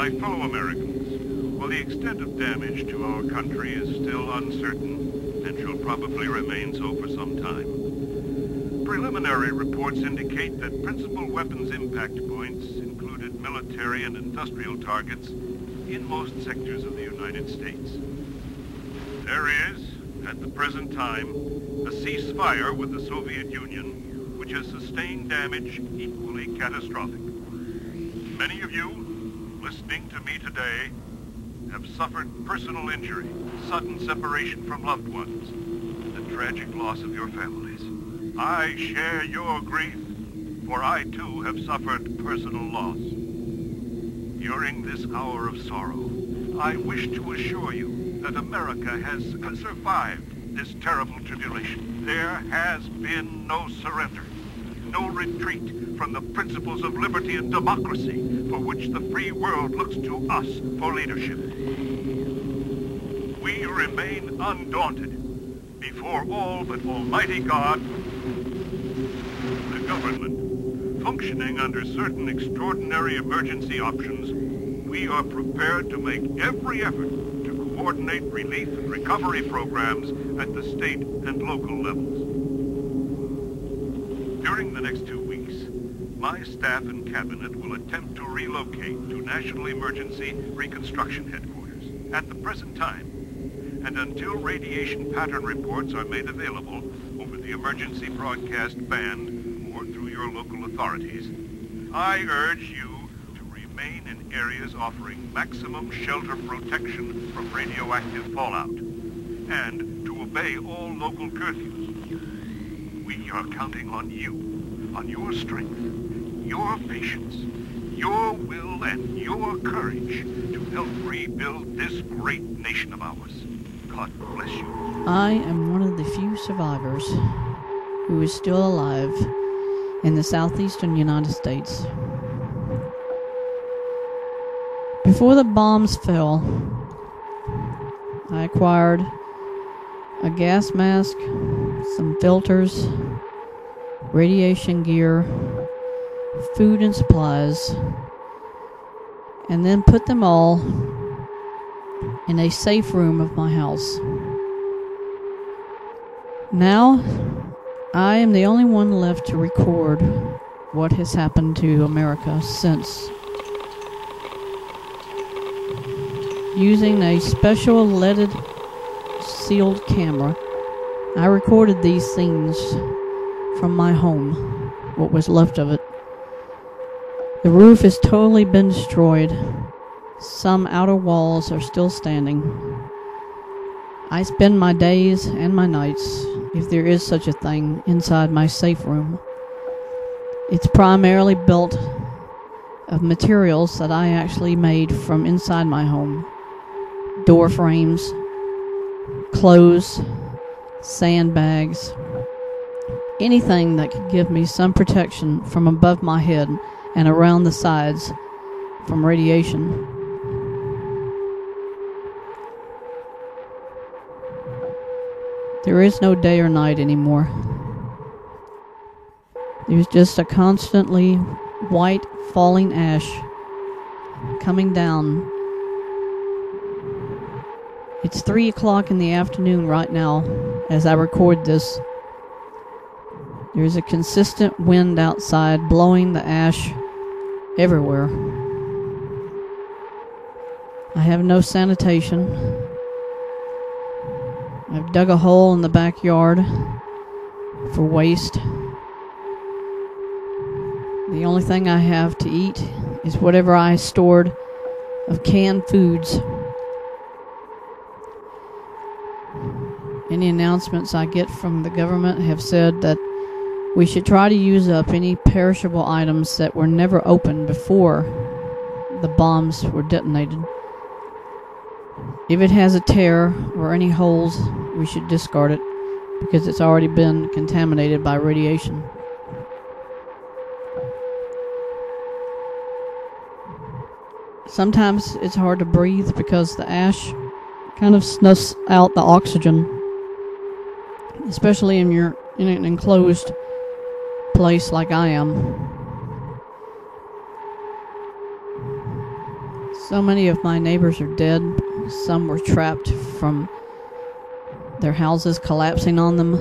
My fellow Americans, while the extent of damage to our country is still uncertain and shall probably remain so for some time, preliminary reports indicate that principal weapons impact points included military and industrial targets in most sectors of the United States. There is, at the present time, a ceasefire with the Soviet Union, which has sustained damage equally catastrophic. Many of you, listening to me today, have suffered personal injury, sudden separation from loved ones, and the tragic loss of your families. I share your grief, for I too have suffered personal loss. During this hour of sorrow, I wish to assure you that America has survived this terrible tribulation. There has been no surrender, no retreat from the principles of liberty and democracy for which the free world looks to us for leadership. We remain undaunted before all but Almighty God, the government. Functioning under certain extraordinary emergency options, we are prepared to make every effort to coordinate relief and recovery programs at the state and local levels. During the next 2 weeks, my staff and cabinet will attempt to relocate to National Emergency Reconstruction Headquarters. At the present time, and until radiation pattern reports are made available over the emergency broadcast band or through your local authorities, I urge you to remain in areas offering maximum shelter protection from radioactive fallout and to obey all local curfews. We are counting on you, on your strength, your patience, your will, and your courage to help rebuild this great nation of ours. God bless you. I am one of the few survivors who is still alive in the southeastern United States. Before the bombs fell, I acquired a gas mask, some filters, radiation gear, food and supplies, and then put them all in a safe room of my house. Now, I am the only one left to record what has happened to America since. Using a special leaded sealed camera, I recorded these scenes from my home, what was left of it. The roof has totally been destroyed. Some outer walls are still standing. I spend my days and my nights, if there is such a thing, inside my safe room. It's primarily built of materials that I actually made from inside my home. Door frames, clothes, sandbags, anything that could give me some protection from above my head and around the sides from radiation. There is no day or night anymore. There's just a constantly white falling ash coming down. It's 3 o'clock in the afternoon right now as I record this. There's a consistent wind outside blowing the ash everywhere. I have no sanitation. I've dug a hole in the backyard for waste. The only thing I have to eat is whatever I stored of canned foods. Any announcements I get from the government have said that we should try to use up any perishable items that were never opened before the bombs were detonated. If it has a tear or any holes, we should discard it because it's already been contaminated by radiation. Sometimes it's hard to breathe because the ash kind of snuffs out the oxygen, especially in an enclosed place like I am. So many of my neighbors are dead. Some were trapped from their houses collapsing on them.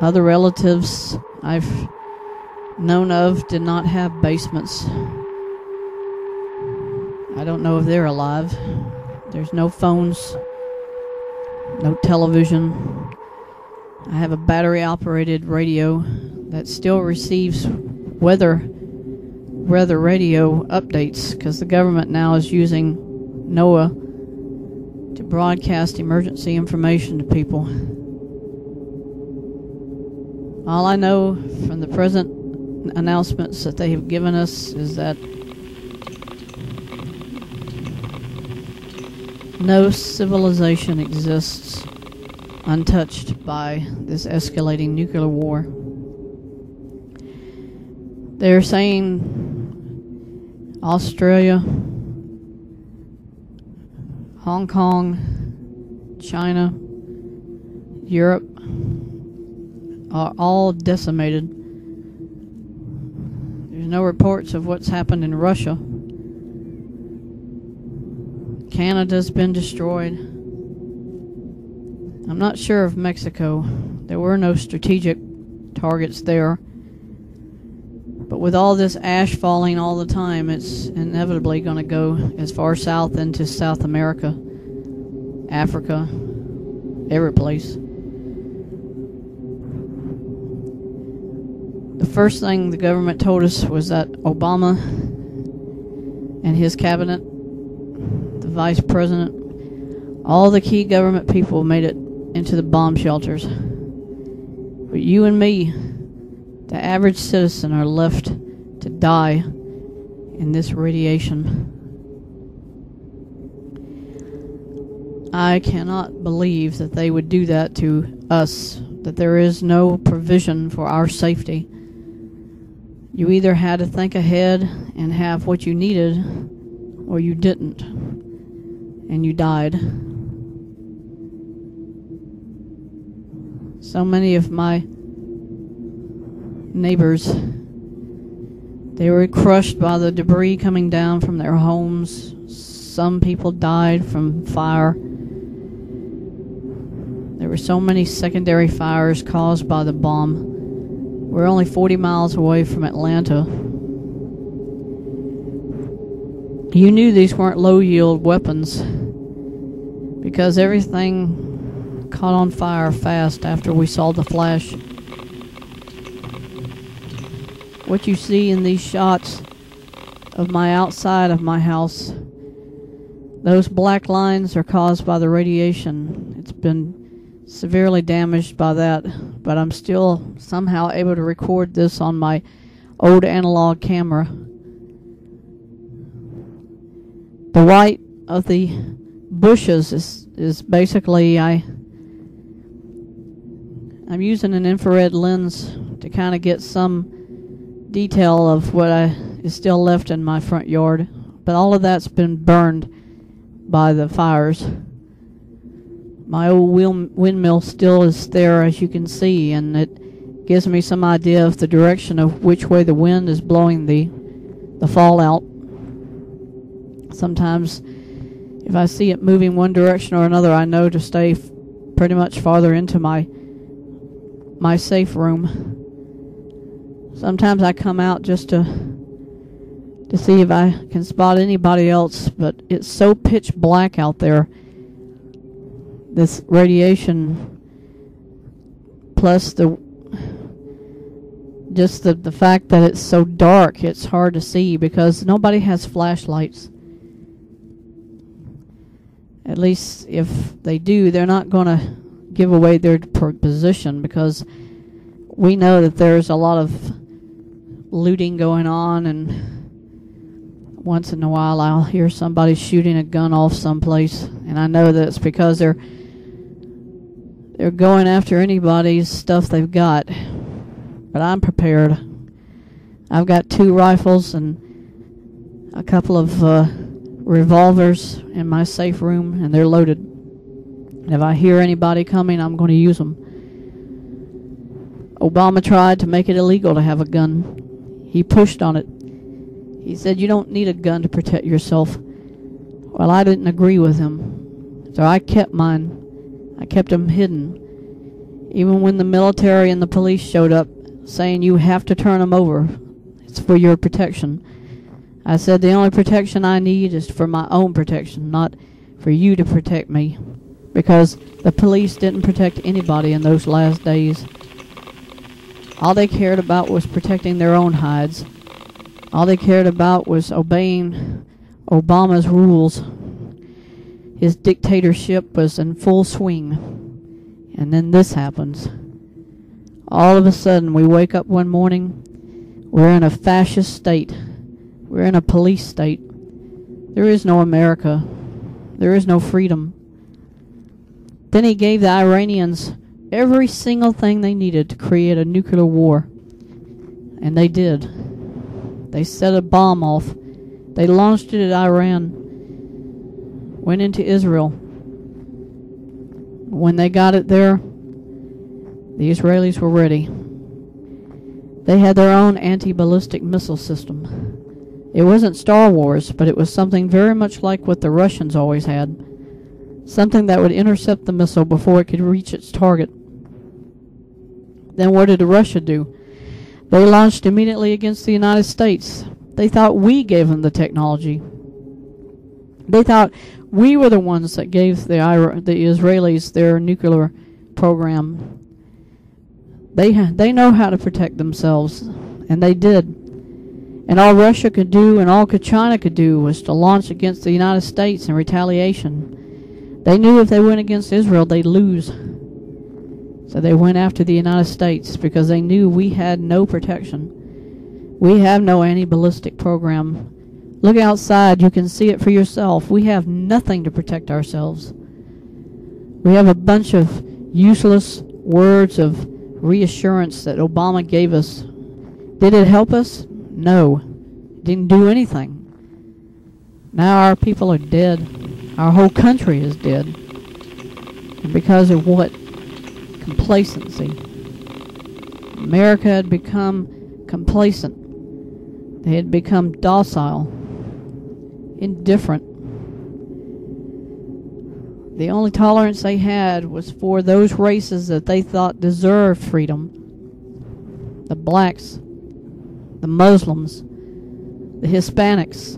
Other relatives I've known of did not have basements. I don't know if they're alive. There's no phones, no television. I have a battery-operated radio that still receives weather radio updates because the government now is using NOAA to broadcast emergency information to people. All I know from the present announcements that they have given us is that no civilization exists untouched by this escalating nuclear war. They're saying Australia, Hong Kong, China, Europe are all decimated. There's no reports of what's happened in Russia. Canada's been destroyed. I'm not sure of Mexico. There were no strategic targets there. But with all this ash falling all the time, it's inevitably going to go as far south into South America, Africa, every place. The first thing the government told us was that Obama and his cabinet, the vice president, all the key government people made it into the bomb shelters. But you and me, the average citizen, are left to die in this radiation. I cannot believe that they would do that to us, that there is no provision for our safety. You either had to think ahead and have what you needed, or you didn't, and you died. So many of my neighbors, they were crushed by the debris coming down from their homes. Some people died from fire. There were so many secondary fires caused by the bomb. We're only 40 miles away from Atlanta. You knew these weren't low-yield weapons because everything caught on fire fast after we saw the flash. What you see in these shots of my outside of my house, those black lines are caused by the radiation. It's been severely damaged by that, but I'm still somehow able to record this on my old analog camera. The white of the bushes is basically I'm using an infrared lens to kind of get some detail of what is still left in my front yard, but all of that's been burned by the fires. My old windmill still is there, as you can see, and it gives me some idea of the direction of which way the wind is blowing the fallout. Sometimes if I see it moving one direction or another, I know to stay pretty much farther into my safe room. Sometimes I come out just to see if I can spot anybody else, but it's so pitch black out there. This radiation, plus the fact that it's so dark, it's hard to see because nobody has flashlights. At least if they do, they're not going to give away their position because we know that there's a lot of looting going on, and once in a while I'll hear somebody shooting a gun off someplace, and I know that it's because they're going after anybody's stuff they've got. But I'm prepared. I've got 2 rifles and a couple of revolvers in my safe room, and they're loaded. And if I hear anybody coming, I'm going to use them. Obama tried to make it illegal to have a gun. He pushed on it. He said, you don't need a gun to protect yourself. Well, I didn't agree with him, so I kept mine. I kept them hidden. Even when the military and the police showed up saying you have to turn them over, it's for your protection. I said the only protection I need is for my own protection, not for you to protect me. Because the police didn't protect anybody in those last days. All they cared about was protecting their own hides. All they cared about was obeying Obama's rules. His dictatorship was in full swing. And then this happens. All of a sudden, we wake up one morning, we're in a fascist state. We're in a police state. There is no America. There is no freedom. Then he gave the Iranians every single thing they needed to create a nuclear war. And they did. They set a bomb off. They launched it at Iran. Went into Israel. When they got it there, the Israelis were ready. They had their own anti-ballistic missile system. It wasn't Star Wars, but it was something very much like what the Russians always had. Something that would intercept the missile before it could reach its target. Then what did Russia do? They launched immediately against the United States. They thought we gave them the technology. They thought we were the ones that gave the Israelis their nuclear program. They know how to protect themselves, and they did. And all Russia could do and all China could do was to launch against the United States in retaliation. They knew if they went against Israel, they'd lose. So they went after the United States because they knew we had no protection. We have no anti-ballistic program. Look outside, you can see it for yourself. We have nothing to protect ourselves. We have a bunch of useless words of reassurance that Obama gave us. Did it help us? No. It didn't do anything. Now our people are dead. Our whole country is dead. And because of what? Complacency. America had become complacent. They had become docile, indifferent. The only tolerance they had was for those races that they thought deserved freedom. The blacks, the Muslims, the Hispanics.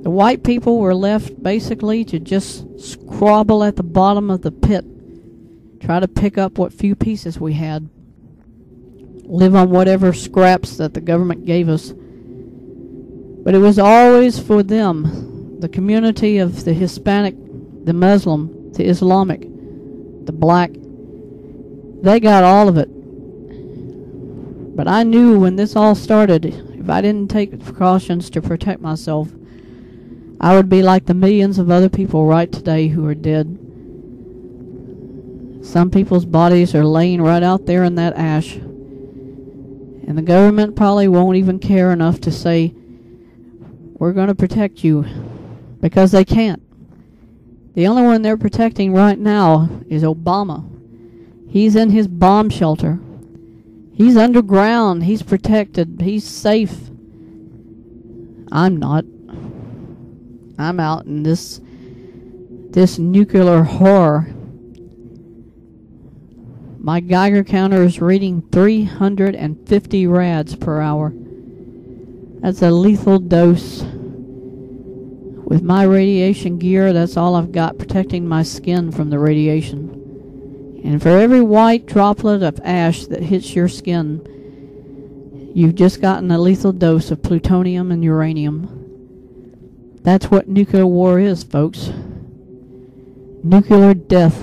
The white people were left basically to just scrabble at the bottom of the pit, try to pick up what few pieces we had, live on whatever scraps that the government gave us. But it was always for them, the community of the Hispanic, the Muslim, the Islamic, the black. They got all of it. But I knew when this all started, if I didn't take precautions to protect myself, I would be like the millions of other people right today who are dead. Some people's bodies are laying right out there in that ash. And the government probably won't even care enough to say, we're going to protect you. Because they can't. The only one they're protecting right now is Obama. He's in his bomb shelter. He's underground. He's protected. He's safe. I'm not. I'm out in this nuclear horror. My Geiger counter is reading 350 rads per hour. That's a lethal dose. With my radiation gear, that's all I've got protecting my skin from the radiation. And for every white droplet of ash that hits your skin, you've just gotten a lethal dose of plutonium and uranium. That's what nuclear war is, folks. Nuclear death.